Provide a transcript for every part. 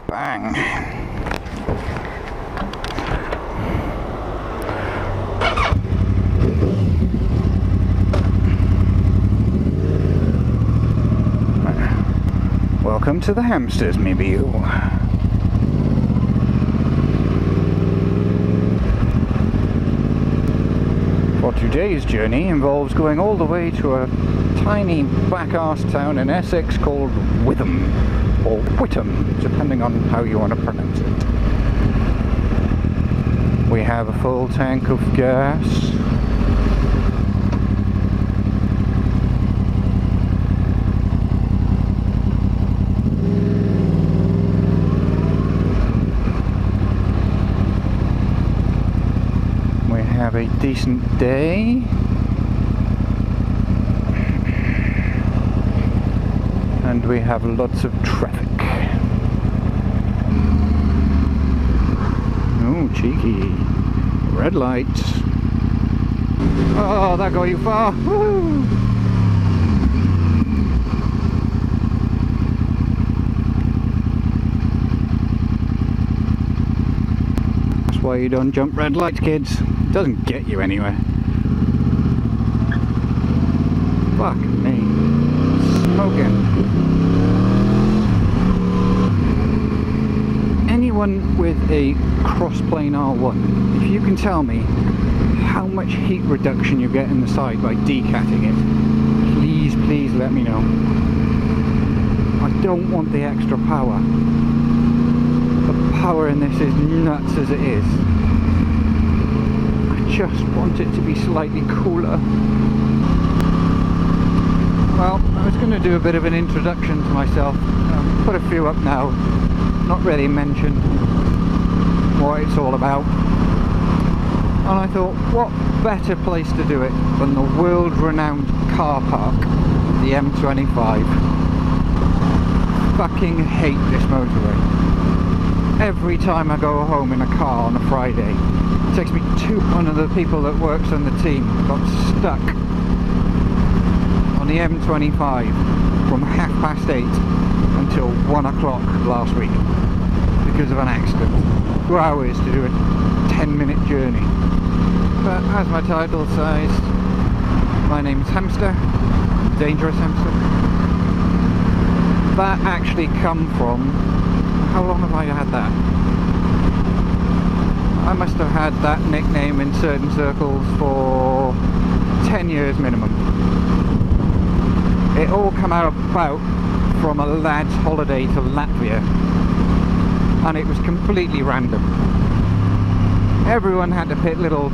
Bang. Welcome to the Hamsters, maybe you. For today's journey involves going all the way to a tiny back-arse town in Essex called Witham, or Whittam, depending on how you want to pronounce it. We have a full tank of gas. We have a decent day. And we have lots of traffic. Oh, cheeky. Red lights. Oh, that got you far. Woo! That's why you don't jump red lights, kids. It doesn't get you anywhere. Fuck me. Smoking. Anyone with a cross-plane R1, if you can tell me how much heat reduction you get in the side by decatting it, please let me know. I don't want the extra power. The power in this is nuts as it is. I just want it to be slightly cooler. Well, I was going to do a bit of an introduction to myself. Put a few up now. Not really mentioned what it's all about. And I thought, what better place to do it than the world-renowned car park, the M25. Fucking hate this motorway. Every time I go home in a car on a Friday, it takes me to one of the people that works on the team got stuck the M25 from 8:30 until 1 o'clock last week because of an accident. 2 hours to do a 10-minute journey. But as my title says, my name's Hamster, Dangerous Hamster. That actually come from, how long have I had that? I must have had that nickname in certain circles for 10 years minimum. It all came about from a lad's holiday to Latvia, and it was completely random. Everyone had to pick little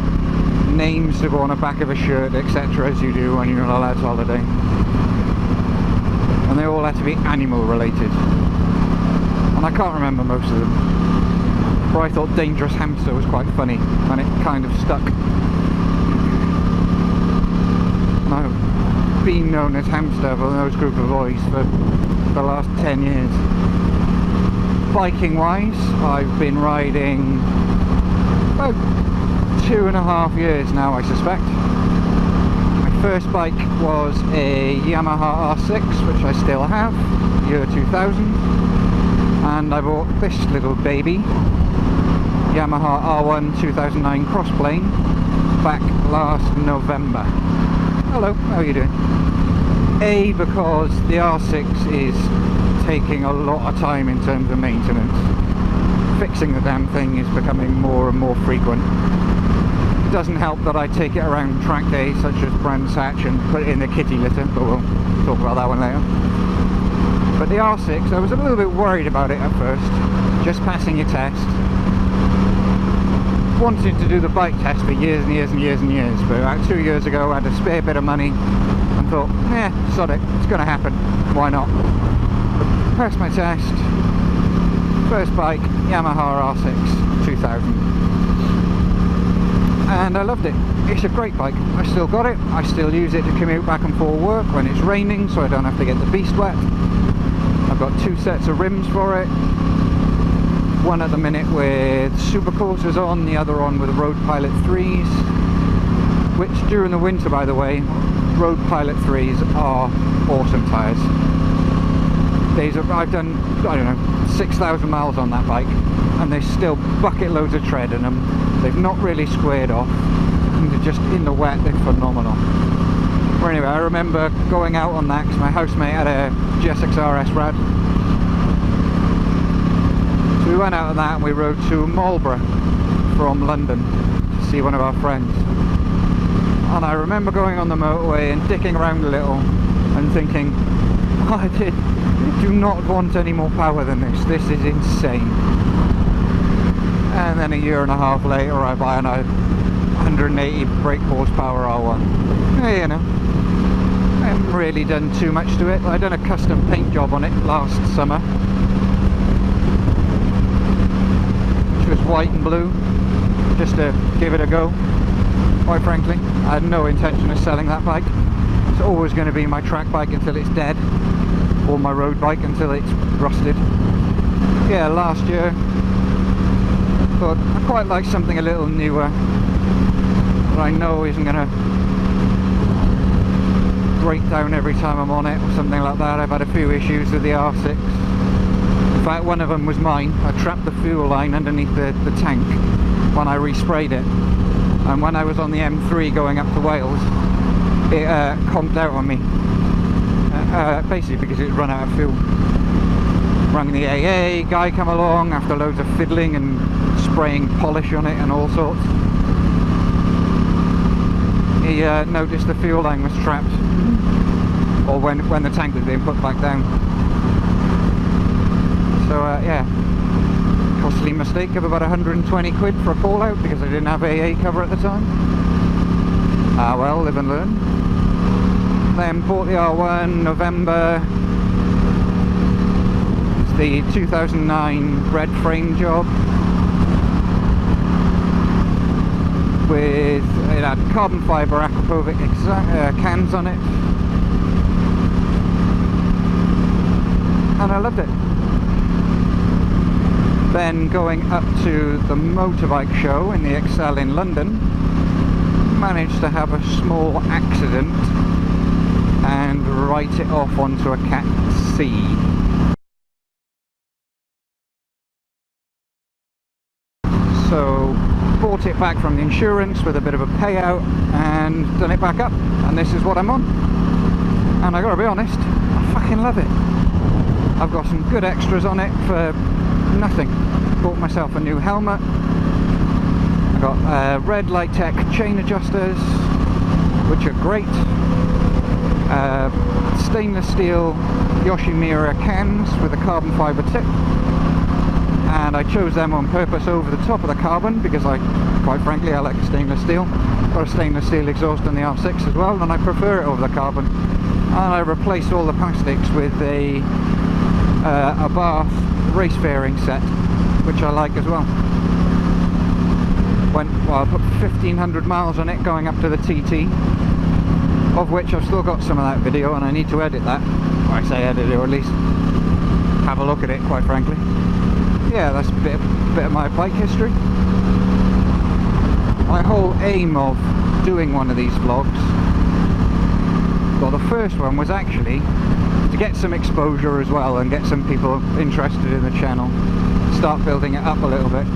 names to go on the back of a shirt, etc., as you do when you're on a lad's holiday, and they all had to be animal related, and I can't remember most of them, but I thought Dangerous Hamster was quite funny, and it kind of stuck. Been known as Hamster for those group of boys for the last 10 years. Biking wise, I've been riding about 2.5 years now, I suspect. My first bike was a Yamaha R1, which I still have, year 2000, and I bought this little baby, Yamaha R1 2009 crossplane, back last November. Hello, how are you doing? A, because the R6 is taking a lot of time in terms of maintenance. Fixing the damn thing is becoming more and more frequent. It doesn't help that I take it around track days such as Brands Hatch and put it in the kitty litter, but we'll talk about that one later. But the R6, I was a little bit worried about it at first, just passing your test. Wanted to do the bike test for years and years and years and years, but about 2 years ago I had a spare bit of money and thought, sod it, it's going to happen, why not? Passed my test, first bike, Yamaha R6 2000, and I loved it. It's a great bike. I still got it, I still use it to commute back and forth work when it's raining, so I don't have to get the beast wet. I've got 2 sets of rims for it. One at the minute with Super Coursers on, the other on with Road Pilot 3s, which during the winter, by the way, Road Pilot 3s are awesome tyres. I've done, I don't know, 6,000 miles on that bike, and there's still bucket loads of tread in them. They've not really squared off, and they're just in the wet, they're phenomenal. But anyway, I remember going out on that because my housemate had a GSX RS Rad. So we went out on that and we rode to Marlborough from London to see one of our friends. And I remember going on the motorway and dicking around a little and thinking, oh, I do not want any more power than this. This is insane. And then a year and a half later I buy an 180 brake horsepower R1. Yeah, you know, I haven't really done too much to it. I done a custom paint job on it last summer, which was white and blue, just to give it a go. Quite frankly, I had no intention of selling that bike. It's always going to be my track bike until it's dead, or my road bike until it's rusted. Yeah, last year, but I quite like something a little newer that I know isn't going to break down every time I'm on it or something like that. I've had a few issues with the R6. In fact, one of them was mine. I trapped the fuel line underneath the tank when I resprayed it, and when I was on the M3 going up to Wales, it conked out on me, basically because it run out of fuel. Rang the AA, guy come along after loads of fiddling and spraying polish on it and all sorts. He noticed the fuel line was trapped, or when the tank was being put back down. So yeah, costly mistake of about 120 quid for a call out because I didn't have AA cover at the time. Ah well, live and learn. Then bought the R1 November. It's the 2009 red frame job with, it had carbon fibre aquapovic cans on it, and I loved it. Then going up to the motorbike show in the Excel in London, managed to have a small accident and write it off onto a Cat C. So bought it back from the insurance with a bit of a payout and done it back up, and this is what I'm on. And I gotta be honest, I fucking love it. I've got some good extras on it for nothing. Bought myself a new helmet. I got red Light-Tech chain adjusters, which are great. Stainless steel Yoshimura cans with a carbon fibre tip, and I chose them on purpose over the top of the carbon because quite frankly, I like stainless steel. Got a stainless steel exhaust on the R6 as well, and I prefer it over the carbon. And I replaced all the plastics with a Bath race fairing set, which I like as well. Well, I put 1,500 miles on it going up to the TT, of which I've still got some of that video, and I need to edit that. Or I say edit it, or at least have a look at it, quite frankly. Yeah, that's a bit of my bike history. My whole aim of doing one of these vlogs, well, the first one was actually to get some exposure as well and get some people interested in the channel, start building it up a little bit,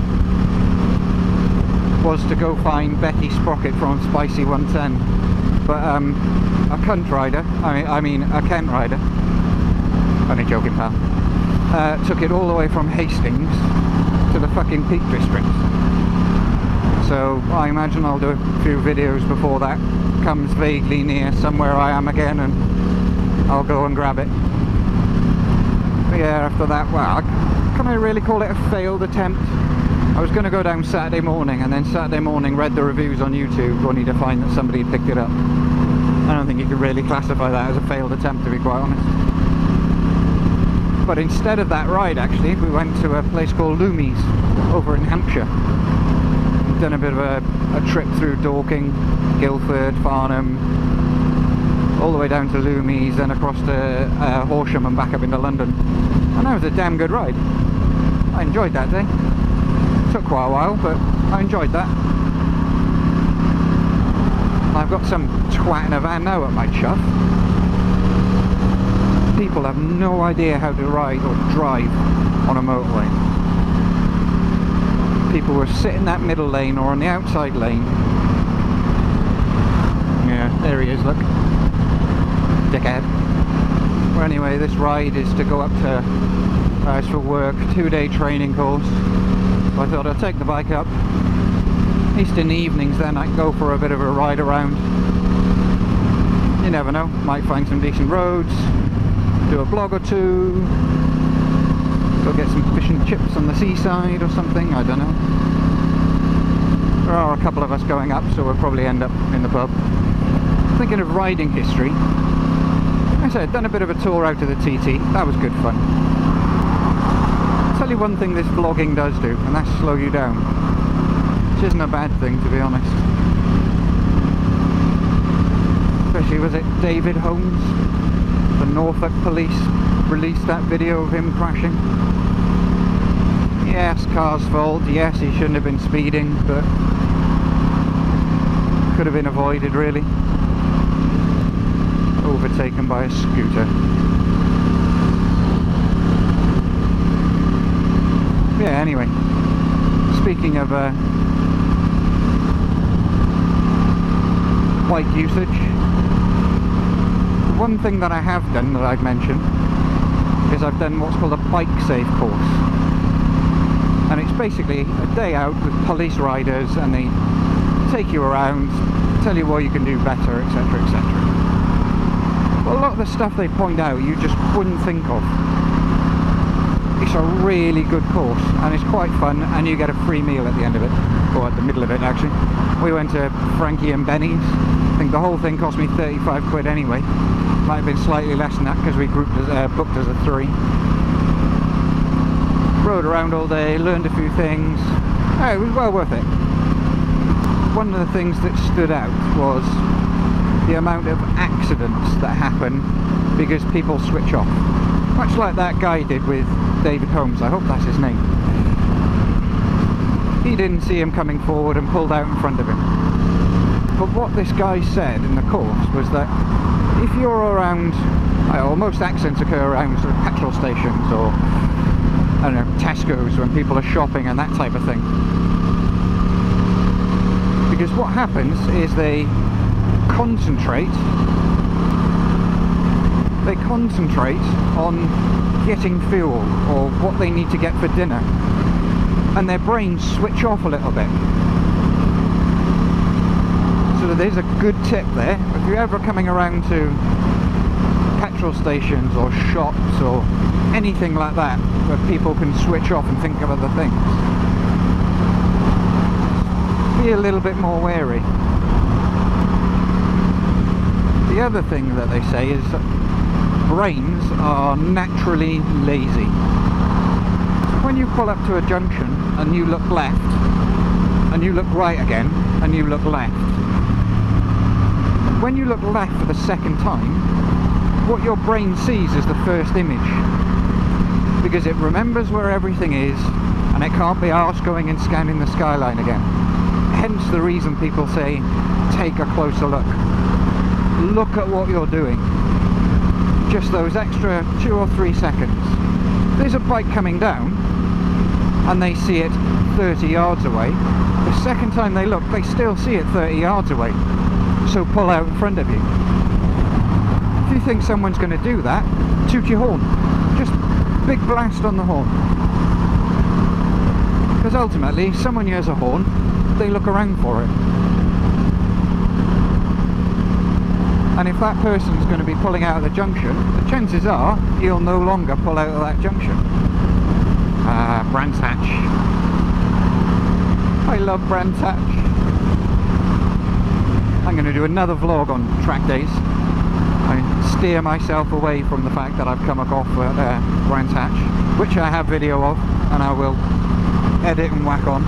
was to go find Becky Sprocket from Spicy 110. But a cunt rider, I mean a Kent rider, only joking pal, took it all the way from Hastings to the fucking Peak District. So I imagine I'll do a few videos before that comes vaguely near somewhere I am again, and I'll go and grab it. But yeah, after that, well, can I really call it a failed attempt? I was going to go down Saturday morning, and then Saturday morning read the reviews on YouTube only to find that somebody had picked it up. I don't think you could really classify that as a failed attempt, to be quite honest. But instead of that ride, actually, we went to a place called Loomies over in Hampshire. We've done a bit of a trip through Dorking, Guildford, Farnham, all the way down to Loomies, then across to Horsham and back up into London. And that was a damn good ride. I enjoyed that day. Took quite a while, but I enjoyed that. I've got some twat in a van now at my chuff. People people have no idea how to ride or drive on a motorway. People will sit in that middle lane or on the outside lane. Yeah, there he is, look. Dickhead. Well, anyway, this ride is to go up to for work, 2-day training course. So I thought I'd take the bike up. At least in the evenings then I can go for a bit of a ride around. You never know, might find some decent roads, do a vlog or two, go get some fish and chips on the seaside or something, I don't know. There are a couple of us going up, so we'll probably end up in the pub. Thinking of riding history, I said, done a bit of a tour out to the TT, that was good fun. I'll tell you one thing this vlogging does do, and that's slow you down. Which isn't a bad thing, to be honest. Especially, was it David Holmes? The Norfolk police released that video of him crashing. Yes, car's fault, yes, he shouldn't have been speeding, but could have been avoided, really. Overtaken by a scooter. Yeah, anyway, speaking of bike usage, one thing that I have done that I've mentioned is I've done what's called a bikesafe course, and it's basically a day out with police riders, and they take you around, tell you what you can do better, etc, etc. But a lot of the stuff they point out you just wouldn't think of. It's a really good course, and it's quite fun, and you get a free meal at the end of it, or at the middle of it actually. We went to Frankie and Benny's. I think the whole thing cost me 35 quid anyway. Might have been slightly less than that because we booked as a 3. Rode around all day, learned a few things. Oh, it was well worth it. One of the things that stood out was the amount of accidents that happen because people switch off. Much like that guy did with David Holmes, I hope that's his name. He didn't see him coming forward and pulled out in front of him. But what this guy said in the course was that if you're around, well, most accidents occur around sort of petrol stations or, I don't know, Tesco's when people are shopping and that type of thing. Because what happens is they concentrate on getting fuel or what they need to get for dinner, and their brains switch off a little bit. So there's a good tip there. If you're ever coming around to petrol stations or shops or anything like that where people can switch off and think of other things, be a little bit more wary. The other thing that they say is that brains are naturally lazy. When you pull up to a junction and you look left and you look right again and you look left, when you look left for the second time, what your brain sees is the first image, because it remembers where everything is and it can't be arsed going and scanning the skyline again. Hence the reason people say take a closer look. Look at what you're doing. Just those extra 2 or 3 seconds. There's a bike coming down and they see it 30 yards away. The second time they look, they still see it 30 yards away. So pull out in front of you. If you think someone's going to do that, toot your horn. Just big blast on the horn. Because ultimately, if someone hears a horn, they look around for it. And if that person's going to be pulling out of the junction, the chances are he'll no longer pull out of that junction. Brands Hatch. I love Brands Hatch. I'm going to do another vlog on track days. I steer myself away from the fact that I've come off at Brands Hatch, which I have video of, and I will edit and whack on.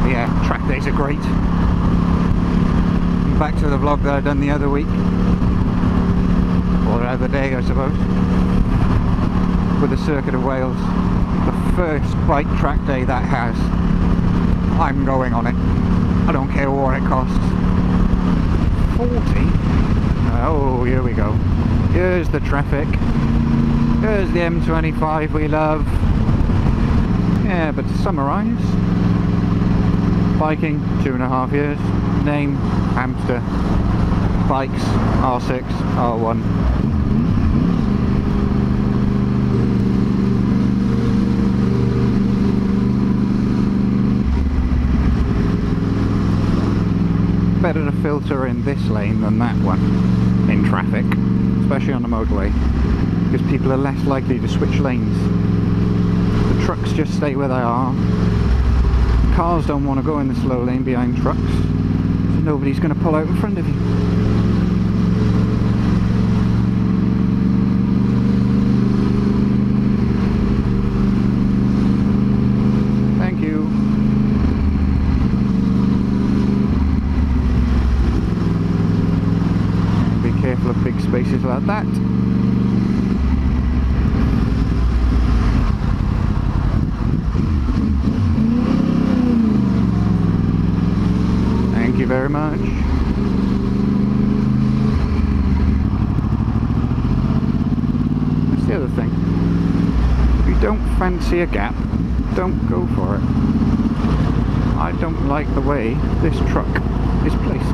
But yeah, track days are great. Back to the vlog that I done the other week, or the other day I suppose, with the Circuit of Wales. The first bike track day that has. I'm going on it. I don't care what it costs. 40? Oh, here we go. Here's the traffic. There's the M25 we love. Yeah, but to summarise, biking 2.5 years, name Hamster, bikes R6, R1. Better to filter in this lane than that one in traffic, especially on the motorway, because people are less likely to switch lanes. The trucks just stay where they are. Cars don't want to go in the slow lane behind trucks, so nobody's going to pull out in front of you. Thank you. Be careful of big spaces like that. Thank you very much. That's the other thing. If you don't fancy a gap, don't go for it. I don't like the way this truck is placed.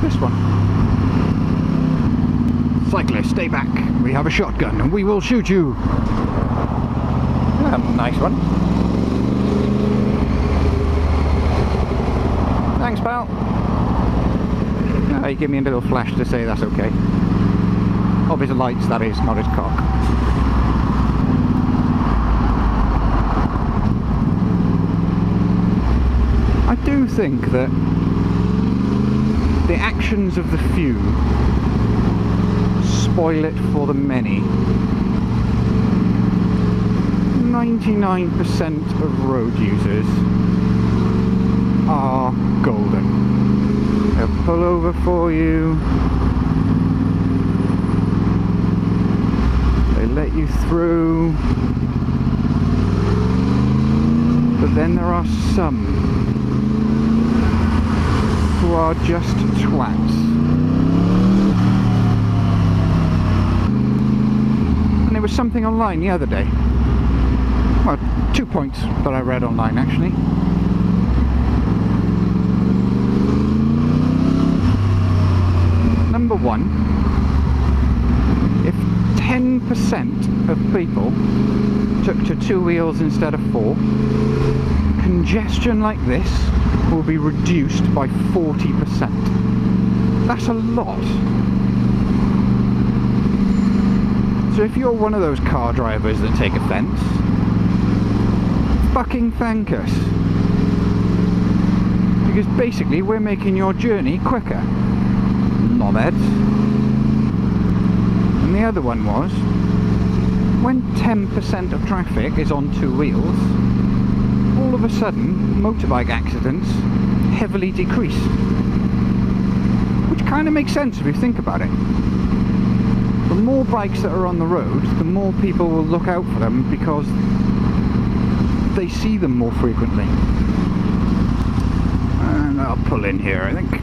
This one. Cyclist, stay back. We have a shotgun and we will shoot you. Nice one. Thanks, pal. He gave me a little flash to say that's okay. Of his lights, that is, not his cock. I do think that the actions of the few spoil it for the many. 99% of road users are golden. They'll pull over for you, they let you through, but then there are some who are just twats. And there was something online the other day, well, 2 points that I read online actually. Number one, if 10% of people took to 2 wheels instead of 4, congestion like this will be reduced by 40%. That's a lot. So if you're one of those car drivers that take offence, fucking thank us. Because basically we're making your journey quicker. Knobheads. And the other one was, when 10% of traffic is on 2 wheels, all of a sudden motorbike accidents heavily decrease, which kind of makes sense if you think about it. The more bikes that are on the road, the more people will look out for them because they see them more frequently. And I'll pull in here, I think.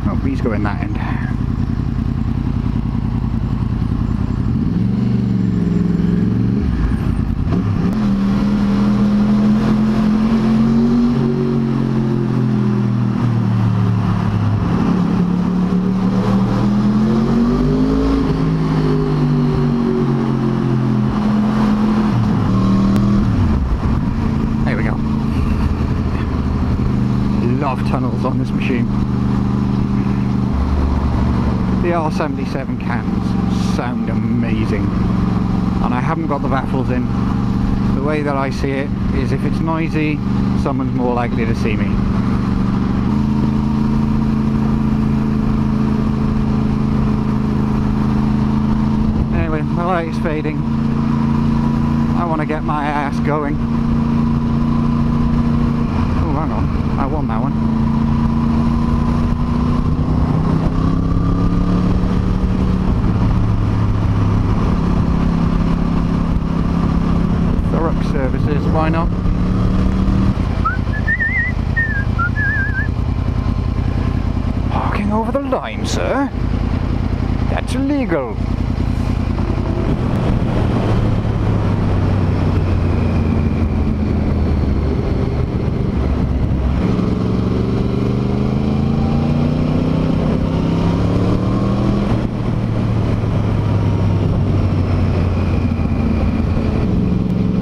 Oh, he's going that end. Tunnels on this machine. The R77 cans sound amazing, and I haven't got the baffles in. The way that I see it is, if it's noisy, someone's more likely to see me. Anyway, the light is fading. I want to get my ass going. Oh, hang on. I won that one. Thorough services, why not? Parking over the line, sir? That's illegal.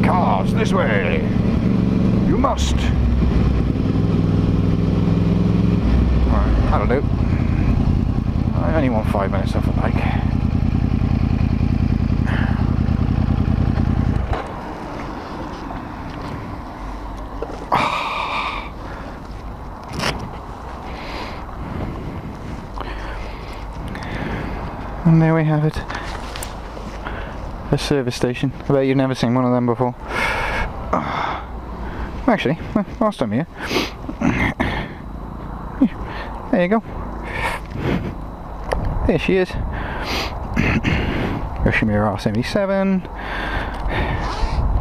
Cars, this way. You must. Alright, that'll do. I only want 5 minutes off the bike. And there we have it. A service station. I bet you've never seen one of them before. Actually, whilst I'm here, there you go. There she is. Yamaha R1,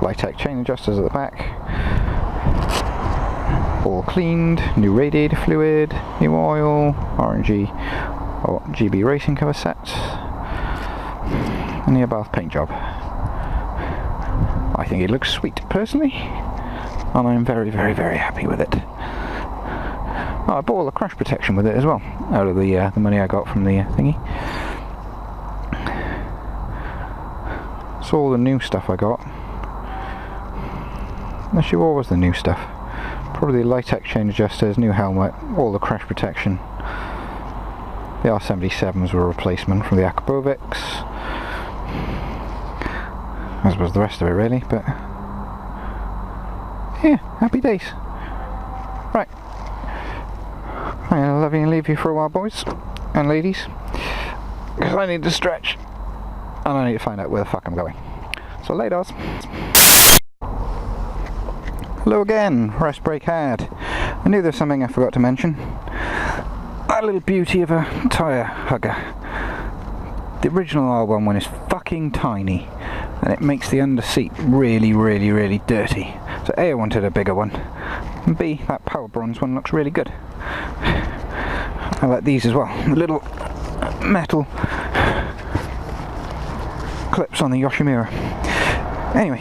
Light-Tech chain adjusters at the back. All cleaned, new radiator fluid, new oil, RNG or GB racing cover sets, and the bath paint job. I think it looks sweet personally, and I'm very, very, very happy with it. Oh, I bought all the crash protection with it as well, out of the money I got from the thingy. So all the new stuff I got. Actually, what was the new stuff? Probably the Light-Tech chain adjusters, new helmet, all the crash protection. The R77s were a replacement from the Akrapovics, as was the rest of it really, but yeah, happy days. Right, I'm going to love you and leave you for a while, boys and ladies, because I need to stretch and I need to find out where the fuck I'm going. So laters. Hello again, rest break had. I knew there was something I forgot to mention. That little beauty of a tyre hugger. The original R1 one is fucking tiny, and it makes the under seat really, really, really dirty. So A, I wanted a bigger one, and B, that power bronze one looks really good. I like these as well, the little metal clips on the Yoshimura. Anyway,